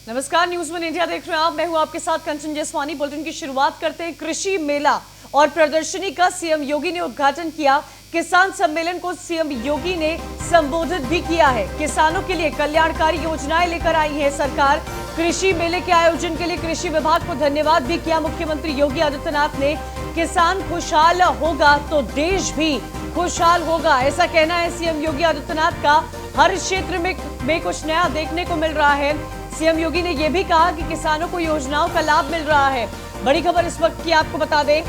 नमस्कार, news one India देख रहे हैं आप। मैं हूं आपके साथ कंचन जसवानी। बुलेटिन की शुरुआत करते हैं। कृषि मेला और प्रदर्शनी का सीएम योगी ने उद्घाटन किया। किसान सम्मेलन को सीएम योगी ने संबोधित भी किया है। किसानों के लिए कल्याणकारी योजनाएं लेकर आई है सरकार। कृषि मेले के आयोजन के लिए कृषि विभाग को धन्यवाद भी किया मुख्यमंत्री योगी आदित्यनाथ ने। किसान खुशहाल होगा तो देश भी खुशहाल होगा, ऐसा कहना है सीएम योगी आदित्यनाथ का। हर क्षेत्र में कुछ नया देखने को मिल रहा है। सीएम योगी ने यह भी कहा कि किसानों को योजनाओं का लाभ मिल रहा है। बड़ी खबर इस वक्त की आपको बता दें,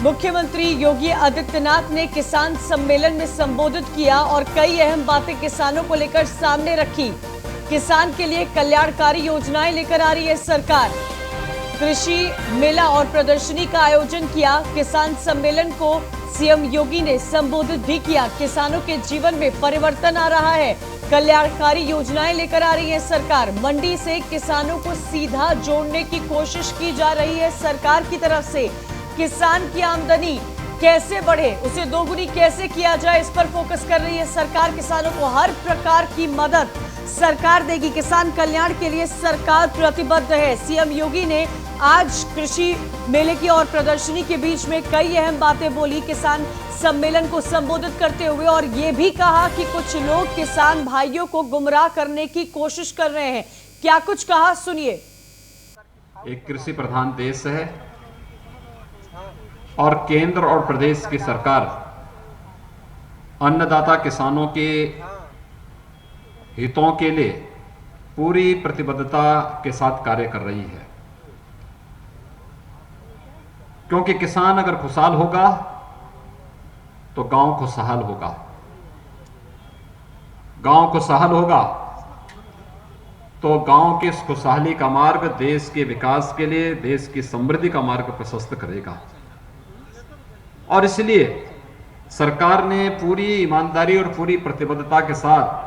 मुख्यमंत्री योगी आदित्यनाथ ने किसान सम्मेलन में संबोधित किया और कई अहम बातें किसानों को लेकर सामने रखी। किसान के लिए कल्याणकारी योजनाएं लेकर आ रही है सरकार। कृषि मेला और प्रदर्शनी का आयोजन किया। किसान सम्मेलन को सीएम योगी ने संबोधित भी किया। किसानों के जीवन में परिवर्तन आ रहा है। कल्याणकारी योजनाएं लेकर आ रही है सरकार। मंडी से किसानों को सीधा जोड़ने की कोशिश की जा रही है सरकार की तरफ से। किसान की आमदनी कैसे बढ़े, उसे दोगुनी कैसे किया जाए, इस पर फोकस कर रही है सरकार। किसानों को हर प्रकार की मदद सरकार देगी। किसान कल्याण के लिए सरकार प्रतिबद्ध है। सीएम योगी ने आज कृषि मेले की और प्रदर्शनी के बीच में कई अहम बातें बोली किसान सम्मेलन को संबोधित करते हुए, और ये भी कहा कि कुछ लोग किसान भाइयों को गुमराह करने की कोशिश कर रहे हैं। क्या कुछ कहा, सुनिए। एक कृषि प्रधान देश है और केंद्र और प्रदेश की सरकार अन्नदाता किसानों के हितों के लिए पूरी प्रतिबद्धता के साथ कार्य कर रही है, क्योंकि किसान अगर खुशहाल होगा तो गांव खुशहाल होगा। गांव खुशहाल होगा तो गांव की खुशहाली का मार्ग देश के विकास के लिए, देश की समृद्धि का मार्ग प्रशस्त करेगा। और इसलिए सरकार ने पूरी ईमानदारी और पूरी प्रतिबद्धता के साथ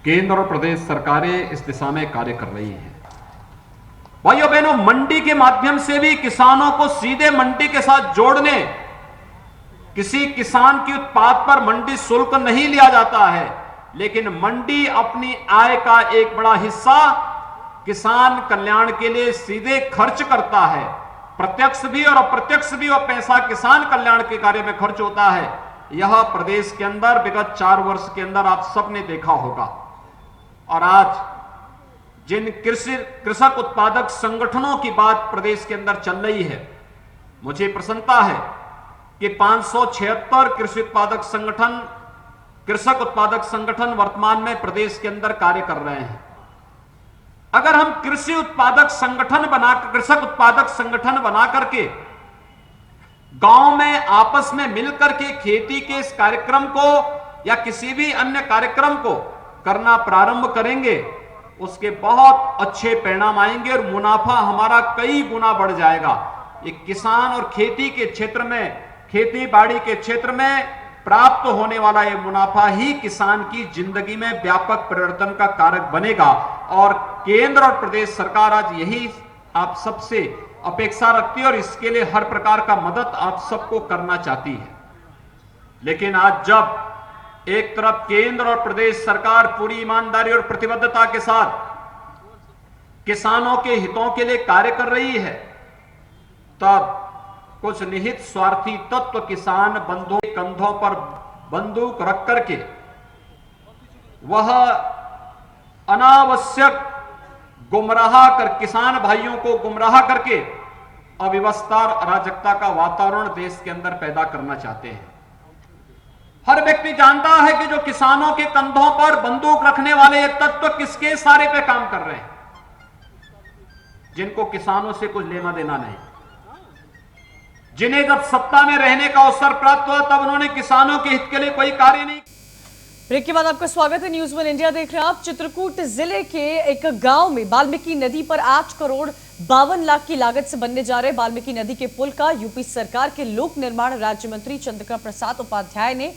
केंद्र और प्रदेश सरकारें इस दिशा में कार्य कर रही हैं। भाइयों बहनों, मंडी के माध्यम से भी किसानों को सीधे मंडी के साथ जोड़ने, किसी किसान के उत्पाद पर मंडी शुल्क नहीं लिया जाता है, लेकिन मंडी अपनी आय का एक बड़ा हिस्सा किसान कल्याण के लिए सीधे खर्च करता है। प्रत्यक्ष भी और अप्रत्यक्ष भी वह पैसा किसान कल्याण के कार्य में खर्च होता है। यह प्रदेश के अंदर विगत 4 वर्ष के अंदर आप सबने देखा होगा। और आज जिन कृषक उत्पादक संगठनों की बात प्रदेश के अंदर चल रही है, मुझे प्रसन्नता है कि 576 कृषक उत्पादक संगठन वर्तमान में प्रदेश के अंदर कार्य कर रहे हैं। अगर हम कृषक उत्पादक संगठन बना करके गांव में आपस में मिलकर के खेती के इस कार्यक्रम को या किसी भी अन्य कार्यक्रम को करना प्रारंभ करेंगे, उसके बहुत अच्छे परिणाम आएंगे और मुनाफा हमारा कई गुना बढ़ जाएगा। ये किसान और खेती के क्षेत्र में, खेती बाड़ी के क्षेत्र में प्राप्त होने वाला ये मुनाफा ही किसान की जिंदगी में व्यापक परिवर्तन का कारक बनेगा। और केंद्र और प्रदेश सरकार आज यही आप सबसे अपेक्षा रखती है और इसके लिए हर प्रकार का मदद आप सबको करना चाहती है। लेकिन आज जब एक तरफ केंद्र और प्रदेश सरकार पूरी ईमानदारी और प्रतिबद्धता के साथ किसानों के हितों के लिए कार्य कर रही है, तब कुछ निहित स्वार्थी तत्व किसान बंधुओं के कंधों पर बंदूक रख करके वह अनावश्यक किसान भाइयों को गुमराह करके अव्यवस्था और अराजकता का वातावरण देश के अंदर पैदा करना चाहते हैं। हर व्यक्ति जानता है कि जो किसानों के कंधों पर बंदूक रखने वाले ये तत्व किसके इशारे पे काम कर रहे हैं, जिनको किसानों से कुछ लेना देना नहीं, जिन्हें जब सत्ता में रहने का अवसर प्राप्त हुआ तब उन्होंने किसानों के हित के लिए कोई कार्य नहीं। ब्रेक के बाद आपका स्वागत है। न्यूज़ वन इंडिया देख रहे हैं आप। चित्रकूट जिले के एक गांव में वाल्मीकि नदी पर 8 करोड़ 52 लाख की लागत से बनने जा रहे वाल्मीकि नदी के पुल का यूपी सरकार के लोक निर्माण राज्य मंत्री चंद्रिका प्रसाद उपाध्याय ने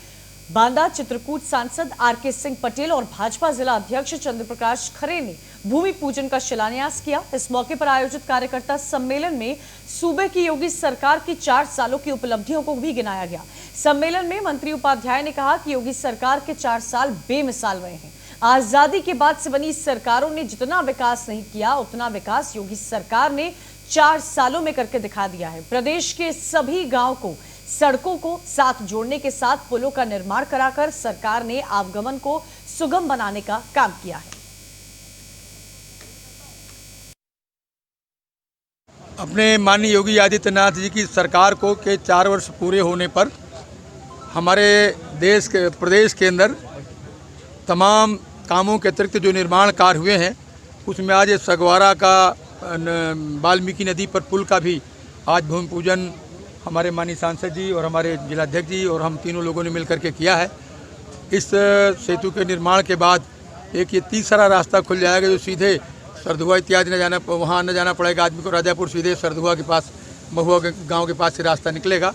बांदा। चित्रकूट सांसद आरके सिंह पटेल और भाजपा जिला अध्यक्ष चंद्रप्रकाश खरे ने भूमि पूजन का शिलान्यास किया। इस मौके पर आयोजित कार्यकर्ता सम्मेलन में सूबे की योगी सरकार की 4 सालों की उपलब्धियों को भी गिनाया गया। सम्मेलन में मंत्री उपाध्याय ने कहा कि योगी सरकार के 4 साल बेमिसाल रहे हैं। आजादी के बाद से बनी सरकारों ने जितना विकास नहीं किया उतना विकास योगी सरकार ने 4 सालों में करके दिखा दिया है। प्रदेश के सभी गांव को सड़कों को साथ जोड़ने के साथ पुलों का निर्माण कराकर सरकार ने आवागमन को सुगम बनाने का काम किया है। अपने माननीय योगी आदित्यनाथ जी की सरकार को के 4 वर्ष पूरे होने पर हमारे प्रदेश के अंदर तमाम कामों के अतिरिक्त जो निर्माण कार्य हुए हैं उसमें आज सगवारा का वाल्मीकि नदी पर पुल का भी आज भूमि पूजन हमारे माननीय सांसद जी और हमारे जिलाध्यक्ष जी और हम तीनों लोगों ने मिलकर के किया है। इस सेतु के निर्माण के बाद एक ये तीसरा रास्ता खुल जाएगा जो सीधे सरधुआ इत्यादि वहाँ न जाना पड़ेगा आदमी को। राजापुर सीधे सरधुआ के पास महुआ गांव के पास से रास्ता निकलेगा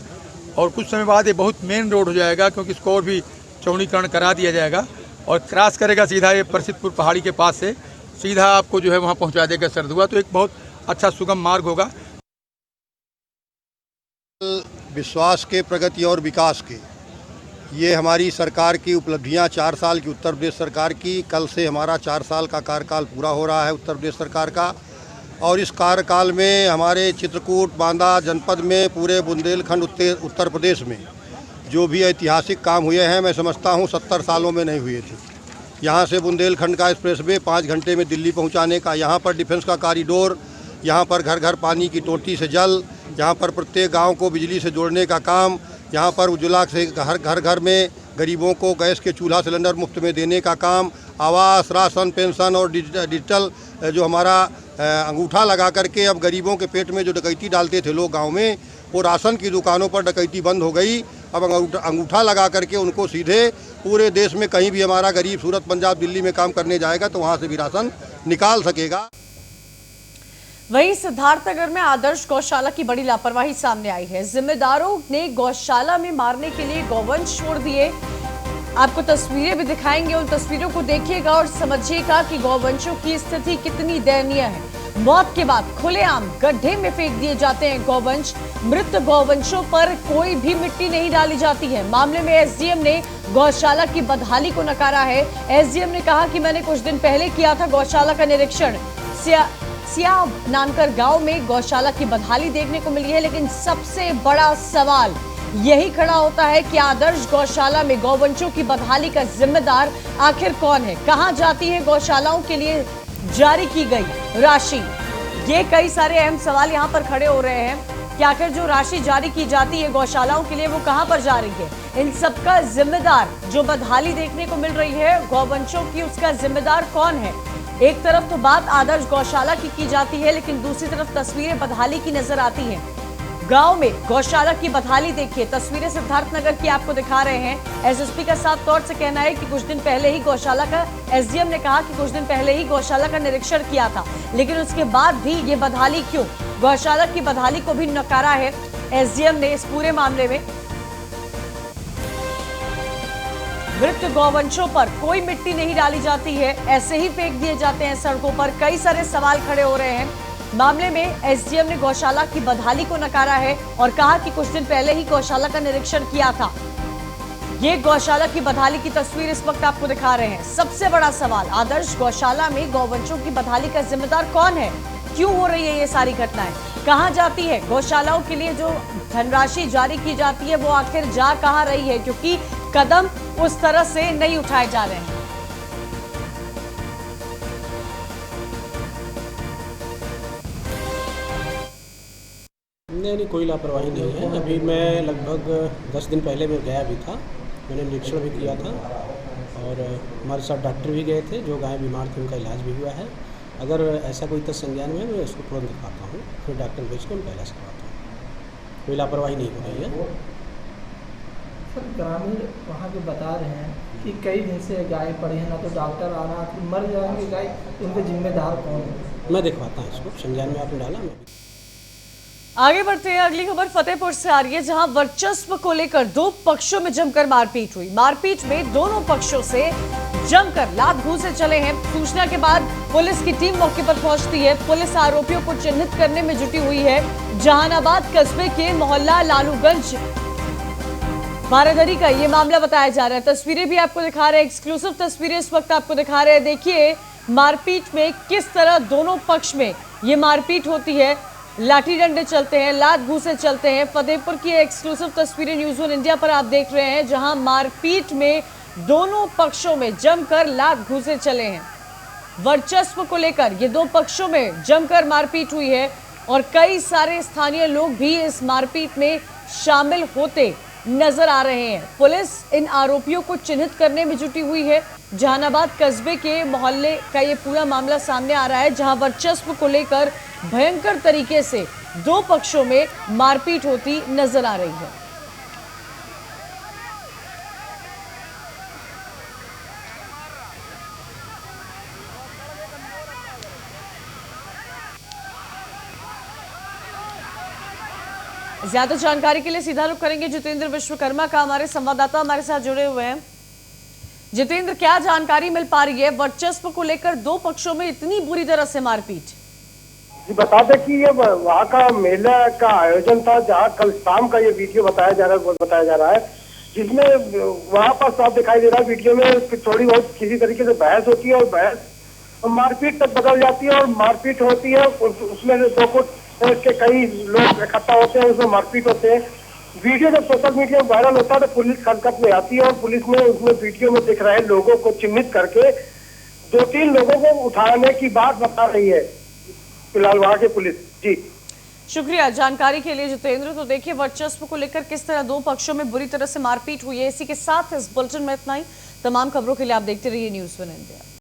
और कुछ समय बाद ये बहुत मेन रोड हो जाएगा क्योंकि इसको और भी चौड़ीकरण करा दिया जाएगा और क्रॉस करेगा सीधा ये प्रसिद्धपुर पहाड़ी के पास से सीधा आपको जो है वहाँ पहुँचा देगा सरधुआ। तो एक बहुत अच्छा सुगम मार्ग होगा। विश्वास के, प्रगति और विकास के, ये हमारी सरकार की उपलब्धियां 4 साल की उत्तर प्रदेश सरकार की। कल से हमारा 4 साल का कार्यकाल पूरा हो रहा है उत्तर प्रदेश सरकार का और इस कार्यकाल में हमारे चित्रकूट बांदा जनपद में पूरे बुंदेलखंड उत्तर प्रदेश में जो भी ऐतिहासिक काम हुए हैं मैं समझता हूं 70 सालों में नहीं हुए थे। यहां से बुंदेलखंड का एक्सप्रेसवे 5 घंटे में दिल्ली पहुंचाने का, यहां पर डिफेंस का कॉरिडोर, यहाँ पर घर घर पानी की टोटी से जल, यहाँ पर प्रत्येक गांव को बिजली से जोड़ने का काम, यहाँ पर उज्ज्वला से घर घर में गरीबों को गैस के चूल्हा सिलेंडर मुफ्त में देने का काम, आवास, राशन, पेंशन और डिजिटल जो हमारा अंगूठा लगा करके अब गरीबों के पेट में जो डकैती डालते थे लोग गांव में, वो राशन की दुकानों पर डकैती बंद हो गई। अब अंगूठा लगा करके उनको सीधे पूरे देश में कहीं भी हमारा गरीब सूरत, पंजाब, दिल्ली में काम करने जाएगा तो वहाँ से भी राशन निकाल सकेगा। वहीं सिद्धार्थनगर में आदर्श गौशाला की बड़ी लापरवाही सामने आई है। जिम्मेदारों ने गौशाला में मारने के लिए गौवंश छोड़ दिए। आपको तस्वीरें भी दिखाएंगे, उन तस्वीरों को देखिएगा और समझिएगा कि गौवंशों की स्थिति कितनी दयनीय है। मौत के बाद खुलेआम गड्ढे में फेंक दिए जाते हैं गौवंश। मृत गौवंशों पर कोई भी मिट्टी नहीं डाली जाती है। मामले में एसडीएम ने गौशाला की बदहाली को नकारा है। एसडीएम ने कहा कि मैंने कुछ दिन पहले किया था गौशाला का निरीक्षण। सियाब नानकर गांव में गौशाला की बदहाली देखने को मिली है, लेकिन सबसे बड़ा सवाल यही खड़ा होता है कि आदर्श गौशाला में गौवंशों की बदहाली का जिम्मेदार आखिर कौन है? कहां जाती है गौशालाओं के लिए जारी की गई राशि? ये कई सारे अहम सवाल यहां पर खड़े हो रहे हैं कि आखिर जो राशि जारी की जाती है गौशालाओं के लिए वो कहां पर जा रही है? इन सबका जिम्मेदार, जो बदहाली देखने को मिल रही है गौवंशों की, उसका जिम्मेदार कौन है? एक तरफ तो बात आदर्श गौशाला की जाती है, लेकिन दूसरी तरफ तस्वीरें बदहाली की नजर आती हैं। गांव में गौशाला की बदहाली देखिए, तस्वीरें सिद्धार्थनगर की आपको दिखा रहे हैं। एसएसपी का साफ तौर से कहना है कि कुछ दिन पहले ही गौशाला का, एसडीएम ने कहा कि कुछ दिन पहले ही गौशाला का निरीक्षण किया था, लेकिन उसके बाद भी ये बदहाली क्यों? गौशाला की बदहाली को भी नकारा है एसडीएम ने इस पूरे मामले में। मृत गौवंशों पर कोई मिट्टी नहीं डाली जाती है, ऐसे ही फेंक दिए जाते हैं सड़कों पर। कई सारे सवाल खड़े हो रहे हैं। मामले में एसडीएम ने गौशाला की बदहाली को नकारा है और कहा कि कुछ दिन पहले ही गौशाला का निरीक्षण किया था। ये गौशाला की बदहाली की तस्वीर इस वक्त आपको दिखा रहे हैं। सबसे बड़ा सवाल, आदर्श गौशाला में गौवंशों की बदहाली का जिम्मेदार कौन है? क्यों हो रही है ये सारी घटनाएं? कहां जाती है गौशालाओं के लिए जो धनराशि जारी की जाती है, वो आखिर जा कहां रही है? क्योंकि कदम उस तरह से नहीं उठाए जा रहे हैं। नहीं, कोई लापरवाही नहीं है। अभी मैं लगभग 10 दिन पहले मैं गया भी था, मैंने निरीक्षण भी किया था और हमारे साथ डॉक्टर भी गए थे। जो गाय बीमार थे उनका इलाज भी हुआ है। अगर ऐसा कोई तथ्य संज्ञान में मैं उसको तुरंत दिखाता हूँ, फिर डॉक्टर भेज के उनका इलाज करवाता हूँ। कोई लापरवाही नहीं हो रही है। सर, ग्रामीण वहाँ के बता रहे हैं कि कई दिन से गाय पड़ी है, ना तो डॉक्टर आ रहा, फिर मर जाएंगे गाय, इनके जिम्मेदार कौन है? मैं दिखवाता हूँ इसको, संज्ञान में आपने डाला। मैं आगे बढ़ते हैं। अगली खबर फतेहपुर से आ रही है, जहां वर्चस्व को लेकर 2 पक्षों में जमकर मारपीट हुई। मारपीट में दोनों पक्षों से जमकर लात घूंसे चले हैं। सूचना के बाद पुलिस की टीम मौके पर पहुंचती है। पुलिस आरोपियों को चिन्हित करने में जुटी हुई है। जहानाबाद कस्बे के मोहल्ला लालूगंज बारादरी का ये मामला बताया जा रहा है। तस्वीरें भी आपको दिखा रहे हैं, एक्सक्लूसिव तस्वीरें इस वक्त आपको दिखा रहे हैं। देखिए मारपीट में किस तरह दोनों पक्ष में ये मारपीट होती है, लाठी डंडे चलते हैं, लात घूंसे चलते हैं। फतेहपुर की एक्सक्लूसिव तस्वीरें न्यूज़ 1 इंडिया पर आप देख रहे हैं, जहां मारपीट में दोनों पक्षों में जमकर लात घूंसे चले हैं। वर्चस्व को लेकर ये दो पक्षों में जमकर मारपीट हुई है और कई सारे स्थानीय लोग भी इस मारपीट में शामिल होते नजर आ रहे हैं। पुलिस इन आरोपियों को चिन्हित करने में जुटी हुई है। जहानाबाद कस्बे के मोहल्ले का ये पूरा मामला सामने आ रहा है, जहां वर्चस्व को लेकर भयंकर तरीके से दो पक्षों में मारपीट होती नजर आ रही है। ज्यादा जानकारी के लिए सीधा रुख करेंगे जितेंद्र विश्वकर्मा का, हमारे संवाददाता हमारे साथ जुड़े हुए हैं। जितेंद्र, क्या जानकारी मिल पा रही है वर्चस्व को लेकर दो पक्षों में इतनी बुरी तरह से मारपीट? जी बता दें कि ये वहाँ का मेला का आयोजन था, जहाँ कल शाम का ये वीडियो बताया जा रहा है, जिसमें वहाँ पर साफ दिखाई दे रहा है वीडियो में थोड़ी बहुत किसी तरीके से बहस होती है और बहस मारपीट तक बदल जाती है और मारपीट होती है। उसमें दो फुट के कई लोग इकट्ठा होते हैं, उसमें मारपीट होते हैं। वीडियो जब सोशल मीडिया में वायरल होता है तो पुलिस हरकत में आती है और पुलिस ने उसमें वीडियो में दिख रहे लोगों को चिन्हित करके 2-3 लोगों को उठाने की बात बता रही है फिलहाल वहाँ की पुलिस। जी शुक्रिया जानकारी के लिए जितेंद्र। तो देखिए वर्चस्व को लेकर किस तरह दो पक्षों में बुरी तरह से मारपीट हुई है। इसी के साथ इस बुलेटिन में इतना ही। तमाम खबरों के लिए आप देखते रहिए न्यूज़ 1 इंडिया।